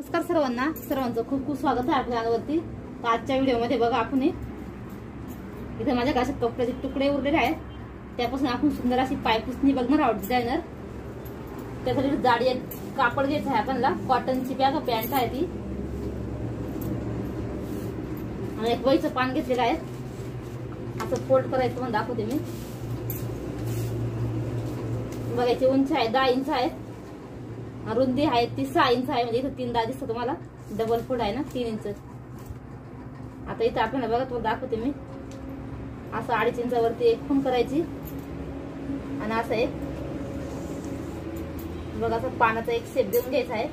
नमस्कार सर्वांचं खूप खूप स्वागत आहे आपल्या चॅनलवरती। तर आजच्या व्हिडिओमध्ये बघा आपण इथे माझ्या असे कपड्याचे तुकडे उरलेले आहेत, त्यापासून आपण सुंदर अशी पायपुसणी बघणार आहोत डिझायनर। त्यासाठी जाडी कापड घ्यायचं आहे आपल्याला, कॉटनची पॅन्ट आहे ती, आणि एक वहीचं पान घेतलेलं आहे। असं फोल्ड करायचं म्हणून दाखवते मी। बघा याची उंची आहे 10 इंच आहे, रुंदी आहे ती 6 इंच आहे, म्हणजे इथं 3 दिसतं तुम्हाला, डबल फोल्ड आहे ना 3 इंच। आता इथं आपल्याला बघा तुम्हाला दाखवते मी, असं 2.5 इंचावरती एक खूण करायची, आणि असं एक बघा असं पानाचा एक शेप देऊन घ्यायचा आहे।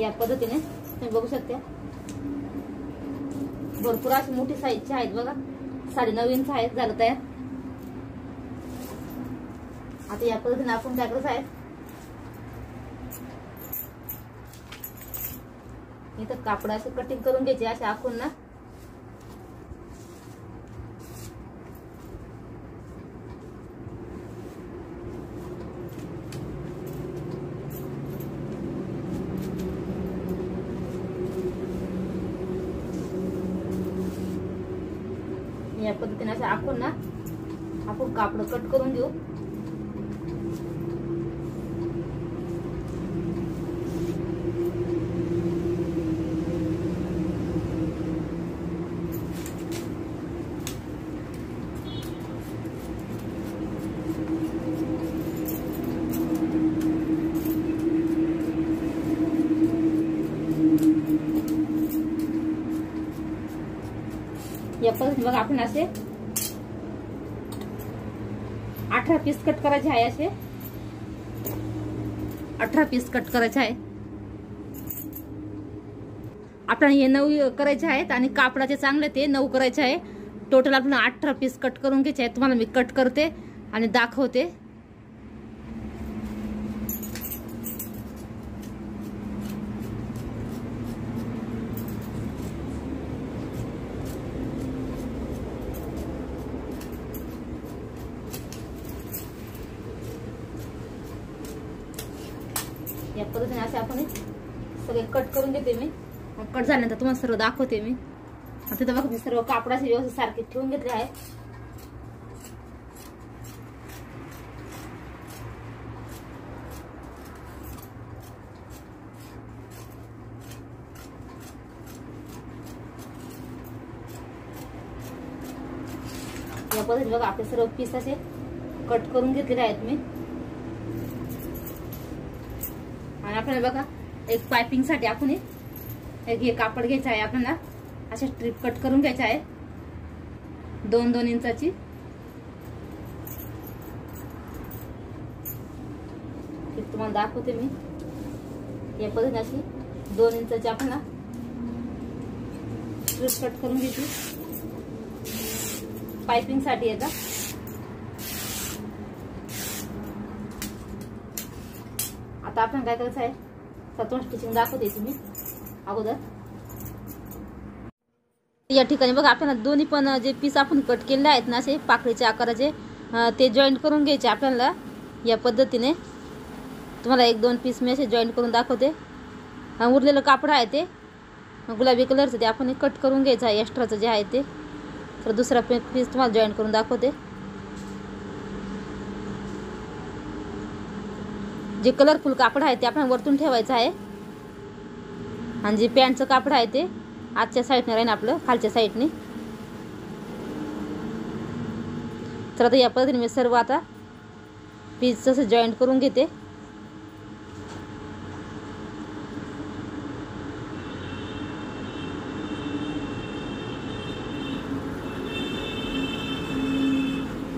या पद्धतीने तुम्ही बघू शकता, भरपूर अशी मोठी साईजची आहेत बघा, 9.5 इंच आहेत, झालं तयार। आता या पद्धतीने आपण काय करायचं आहे, इथं कापड असं कटिंग करून घ्यायचे असे आखून ना। या पद्धतीने असं आखून ना आपण कापड कट करून देऊ। या पद्धतीने बघा आपण असे 18 पीस कट करायचे आहे, असे 18 पीस कट करायचे आहे आपल्याला। हे 9 करायचे आहेत, आणि कापडाचे चांगले ते 9 करायचे आहे। टोटल आपल्याला 18 पीस कट करून घ्यायचे आहेत। तुम्हाला मी कट करते आणि दाखवते। या पद्धतीने असे आपण सगळे कट करून घेते मी। कट झाल्यानंतर तुम्हाला सर्व दाखवते मी। तिथं बघा मी सर्व कापडाचे व्यवस्थित सारखे ठेवून घेतले आहे। या पद्धतीने बघा आपले सर्व पीस असे कट करून घेतलेले आहेत मी। आणि आपल्याला बघा एक पाइपिंग साठी आपण एक हे कापड घ्यायचं आहे आपल्याला, अशा स्ट्रिप कट करून घ्यायचं आहे 2-2 इंचाची। तुम्हाला दाखवते मी, या पद्धतीने अशी 2 इंचाची आपल्याला स्ट्रिप कट करून घ्यायची पाइपिंग साठी आहे का। आता आपण काय करायचं आहे, सतून स्टिचिंग दाखवते मी अगोदर। या ठिकाणी बघा आपल्याला दोन्ही पण जे पीस आपण कट केलेले आहेत ना, असे पाकळीच्या आकाराचे, ते जॉईंट करून घ्यायचे आपल्याला। या पद्धतीने तुम्हाला 1-2 पीस मी असे जॉईंट करून दाखवते। उरलेलं कापड आहे ते गुलाबी कलरचं, ते आपण कट करून घ्यायचं आहे एक्स्ट्राचं जे आहे ते। तर दुसरा पीस तुम्हाला जॉईंट करून दाखवते। जे कलरफुल कापड आहे ते आपण वरतून ठेवायचं आहे, आणि जे पॅन्टचं कापड आहे ते आजच्या साईडने राहील आपलं, खालच्या साईडने। तर आता या पद्धतीने मी सर्व आता पीस असं जॉईंट करून घेते।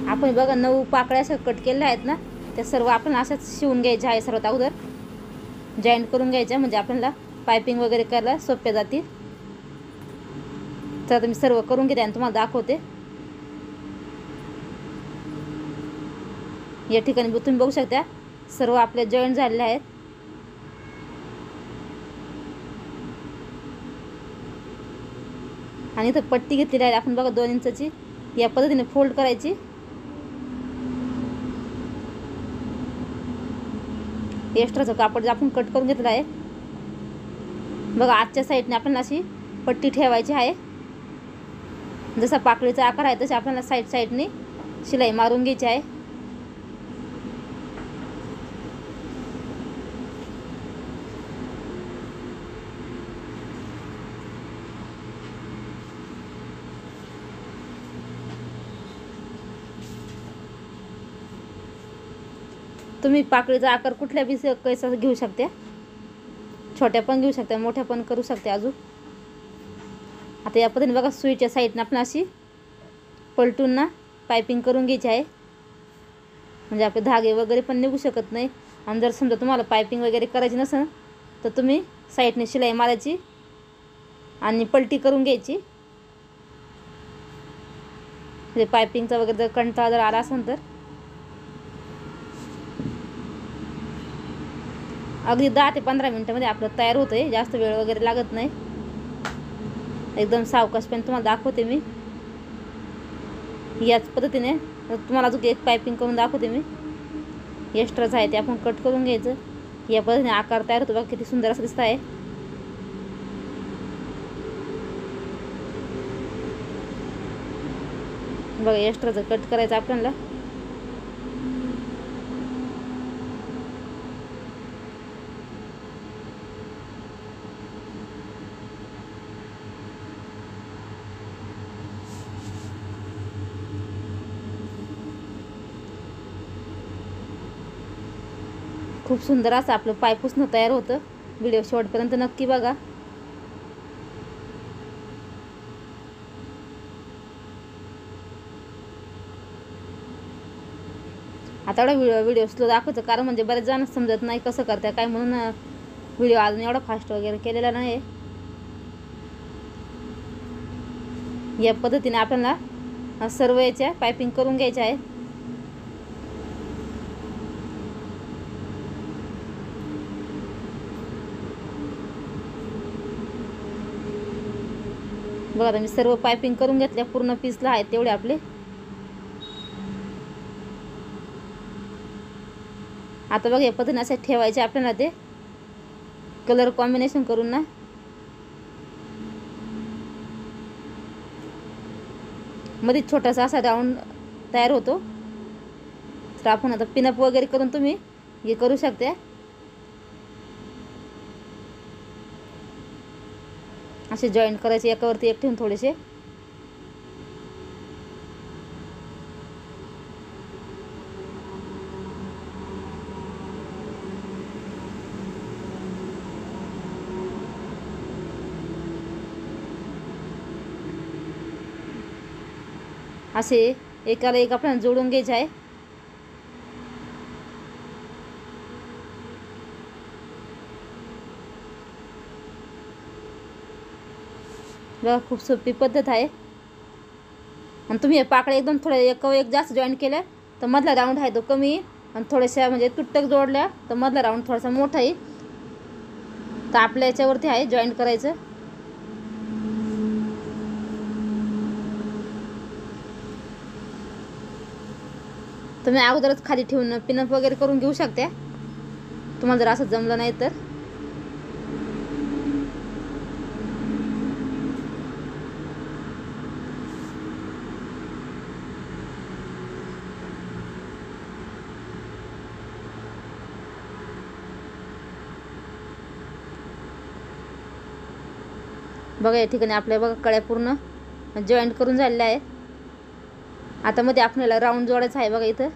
आपण बघा 9 पाकळ्या अशा कट केलेल्या आहेत ना, त्या सर्व आपण अशाच शिवून घ्यायच्या आहे। सर्वात अगोदर जॉईंट करून घ्यायच्या, म्हणजे आपल्याला पाइपिंग वगैरे करायला सोप्या जातील। तर आता मी सर्व करून घेते आणि तुम्हाला दाखवते। या ठिकाणी तुम्ही बघू शकता सर्व आपले जॉईंट झालेले आहेत। आणि इथं पट्टी घेतलेली आहे आपण बघा 2 इंचाची, या पद्धतीने फोल्ड करायची. एक्स्ट्राचं कापड जे आपण कट करून घेतलं आहे बघा, आजच्या साईडने आपल्याला अशी पट्टी ठेवायची आहे. जसा पाकळीचा आकार आहे तसे आपल्याला साईडने शिलाई मारून घ्यायची आहे. तुम्ही पाकळीचा आकार कुठल्या बी कैसा घेऊ शकता, छोट्या पण घेऊ शकता, मोठ्या पण करू शकता अजून. आता या पद्धतीने बघा, सुईच्या साईडने आपण अशी पलटून ना पायपिंग करून घ्यायची आहे. म्हणजे आपले धागे वगैरे पण निघू शकत नाही. आणि जर समजा तुम्हाला पायपिंग वगैरे करायची नसेल तर तुम्ही साईडने शिलाई मारायची आणि पलटी करून घ्यायची. म्हणजे पायपिंगचा वगैरे जर कंटाळा जर आला असेल तर अगदी 10 ते 15 मिनटामध्ये आपलं तयार होतं आहे. जास्त वेळ वगैरे लागत नाही. एकदम सावकाशपणे तुम्हाला दाखवते मी. याच पद्धतीने तुम्हाला अजून एक पायपिंग करून दाखवते मी. एक्स्ट्राच आहे ते आपण कट करून घ्यायचं. या पद्धतीने आकार तयार होतो बघा, किती सुंदर असं दिसत आहे. बघा, एक्स्ट्राचं कट करायचं आपल्याला. खूप सुंदर असं आपलं पायपुसणं तयार होतं. व्हिडिओ शेवटपर्यंत नक्की बघा. आता एवढा व्हिडिओ स्लो दाखवायचं कारण म्हणजे बरेच जण समजत नाही कसं करताय काय, म्हणून व्हिडिओ अजून एवढा फास्ट वगैरे केलेला नाही. या पद्धतीने आपल्याला सर्व याच्या पायपिंग करून घ्यायच्या आहे. बघा, आता मी सर्व पायपिंग करून घेतल्या. पूर्ण पीसला आहेत तेवढे आपले. आता बघा, या पद्धतीने असे ठेवायचे आपल्याला. ते कलर कॉम्बिनेशन करून ना मध्ये छोटासा असा राऊंड तयार होतो. तर आपण आता पिनअप वगैरे करून तुम्ही हे करू शकता. असे जॉईंट करायचे एकावरती एक ठेवून थोडेसे. असे एकाला एक आपल्याला जोडून घ्यायचे आहे. बघा, खूप सोपी पद्धत आहे. आणि तुम्ही हे पाकळे एकदम थोडे एक जास्त जॉईंट केलं तर मधला राऊंड आहे तो कमी, आणि थोड्याशा म्हणजे तुटक जोडल्या तर मधला राऊंड थोडासा मोठा आहे. तर आपल्या याच्यावरती आहे जॉईंट करायचं. तुम्ही अगोदरच खाली ठेवून पिनअप वगैरे करून घेऊ शकता तुम्हाला जर असं जमलं नाही तर. बघा, या ठिकाणी आपल्या बघा कळ्या पूर्ण जॉईंट करून झालेल्या आहे. आता मध्ये आपल्याला राऊंड जोडायचा आहे. बघा, इथं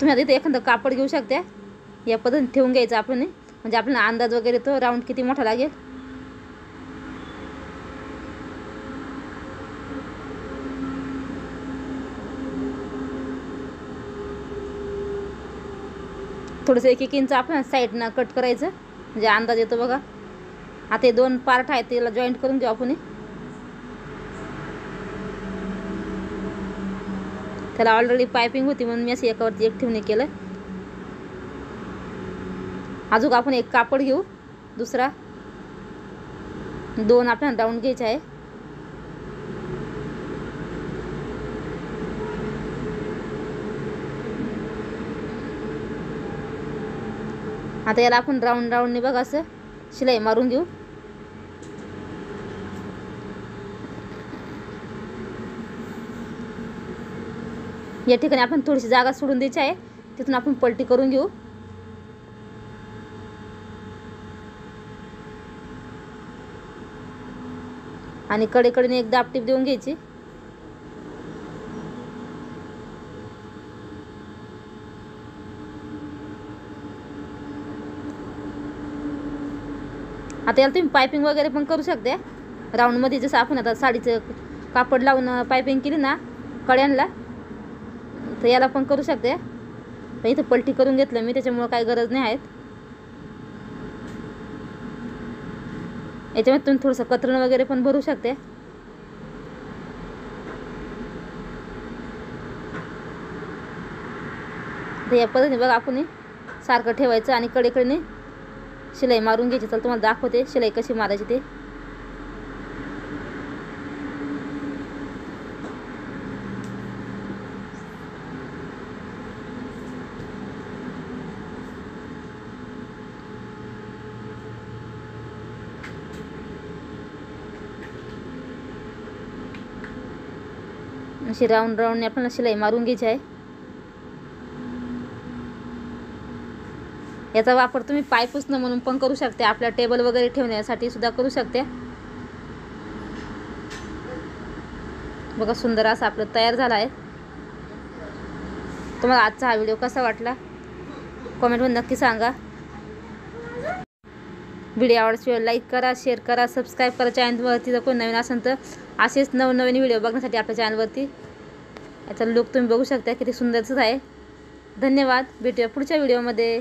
तुम्ही आता इथे एखादं कापड घेऊ शकता. या पद्धतीने ठेवून घ्यायचं आपण, म्हणजे आपल्याला अंदाज वगैरे तो राऊंड किती मोठा लागेल. थोडंसं 1-1 इंच आपण साईडनं कट करायचं म्हणजे अंदाज येतो. बघा, आता हे 2 पार्ट आहेत त्याला जॉईंट करून घेऊ आपण. त्याला ऑलरेडी पायपिंग होती म्हणून मी असं एकावरती एक ठेवणे केलं. अजून आपण एक कापड घेऊ दुसरा. 2 आपल्याला राऊंड घ्यायचे आहे. आता याला आपण राऊंडने बघा असं शिलाई मारून घेऊ. या ठिकाणी आपण थोडीशी जागा सोडून द्यायची आहे, तिथून आपण पलटी करून घेऊ. आणि कडेकडेने एक दाब टीप देऊन घ्यायची. आता याला तुम्ही पायपिंग वगैरे पण करू शकता राऊंडमध्ये. जसं आपण आता साडीचं कापड लावून पायपिंग केली ना कड्यांना, तर याला पण करू शकते. पण इथं पलटी करून घेतलं मी, त्याच्यामुळं काही गरज नाही आहेत. याच्यामध्ये तुम्ही थोडंसं कतरण वगैरे पण भरू शकते. तर या पद्धतीने बघा आपण सारखं ठेवायचं आणि कडेकडेने शिलाई मारून घ्यायची. तर तुम्हाला दाखवते शिलाई कशी मारायची ते. अशी राऊंडने आपल्याला शिलाई मारून घ्यायची आहे. याचा वापर तुम्ही पाय पुसणं म्हणून पण करू शकते, आपल्या टेबल वगैरे ठेवण्यासाठी सुद्धा करू शकते. बघा सुंदर असा आपलं तयार झाला आहे. तुम्हाला आजचा हा व्हिडिओ कसा वाटला कमेंटमध्ये नक्की सांगा. व्हिडिओ आवडल्याशिवाय लाईक करा, शेअर करा, सबस्क्राईब करा. चॅनलवरती जर कोणी नवीन असेल तर असेच नवनवीन व्हिडिओ बघण्यासाठी आपल्या चॅनलवरती. याचा लुक तुम्ही बघू शकता किती सुंदरच आहे. धन्यवाद. भेटूया पुढच्या व्हिडिओमध्ये.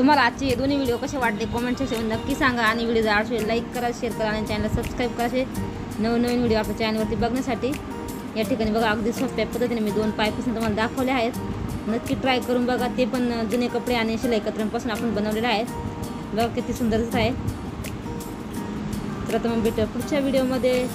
तुम्हाला आजचे हे दोन्ही व्हिडिओ कसे वाटले कॉमेंट सेक्शनमध्ये नक्की सांगा आणि व्हिडिओ आवडले लाईक करा, शेअर करा आणि चॅनलला सबस्क्राईब करा. असे नवनवीन व्हिडिओ आपल्या चॅनलवरती बघण्यासाठी. या ठिकाणी बघा अगदी सोप्या पद्धतीने मी 2 पायपासून तुम्हाला दाखवले आहेत. नक्की ट्राय करून बघा. ते पण जुने कपडे आणि शिलाई कत्र्यांपासून आपण बनवलेले आहेत. बघा किती सुंदर दिसत आहे. तर आता मग भेटूया पुढच्या व्हिडिओमध्ये.